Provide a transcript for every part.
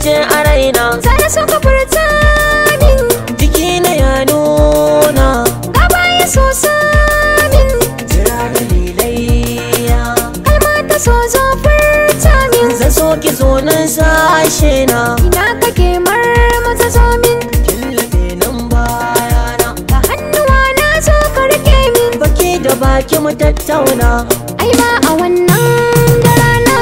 ce a raina. Zara so ka furta min, Jiki na ya nuna, gaba ya so samin, jira dalilai. kalma ta so zo furta min. Zan so ki zo nan sashe na, Ina kake maza zo min, killafe nan bayana. ka hannuwa na zo ka rike min. Baki da baki mu tattauna, Ai ba a wannan da rana.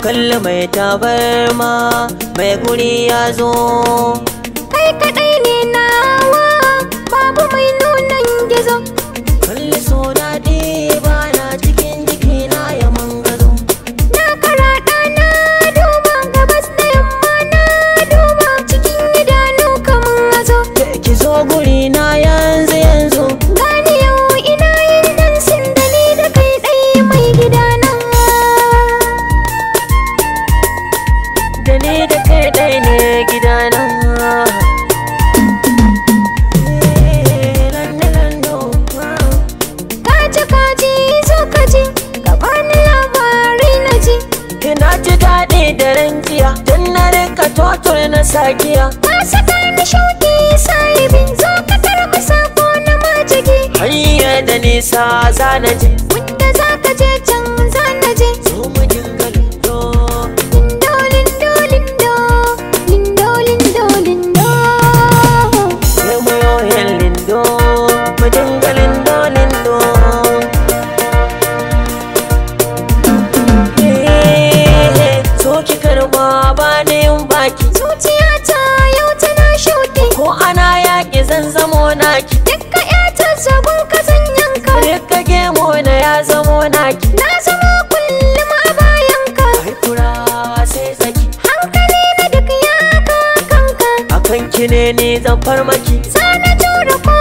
kalli mai tabarma mai guri ya zo. Kai kaɗai ne nawa, babu mai nunan gizo. Kalli so daɗi bana cikin jikina ya mangazo. Na karaɗa na duba, gabas da yamma na duba, cikin idanu kamun hazo. Ki zo guri na yanzu yanzu. Gani yau ina yin dansin da ni da kai ɗai mai gidana. Da ni da kai ɗai ne gidana. Kaji zo ka ji, ka bani labari na ji. Ina ji daɗi da ran jiya, don na rika totur na sakiya. Ka saka ni shauki sahibi, zo ka karɓi sako na majigi. Hanyar da nisa za na je, Wanda za ka je can za na je. zo mu dinga lindo. Lindo, lindo, lindo, lindo, lindo, lindo. Sai mu yohin lindo, mu dinga lindo lindo. So ki karɓa ba ni yin baki, Zuciyata yau tana shauki, ko ana yaƙi zan zamo naki. dukka ƴata zagon ka zan yanka. Rika gemo na ya zamo naki. Na zama kullum a bayanka, Ai kura sai tsaki, hankali na duk ya kanka. akan ki ne ni zan farmaki. Sana jure ko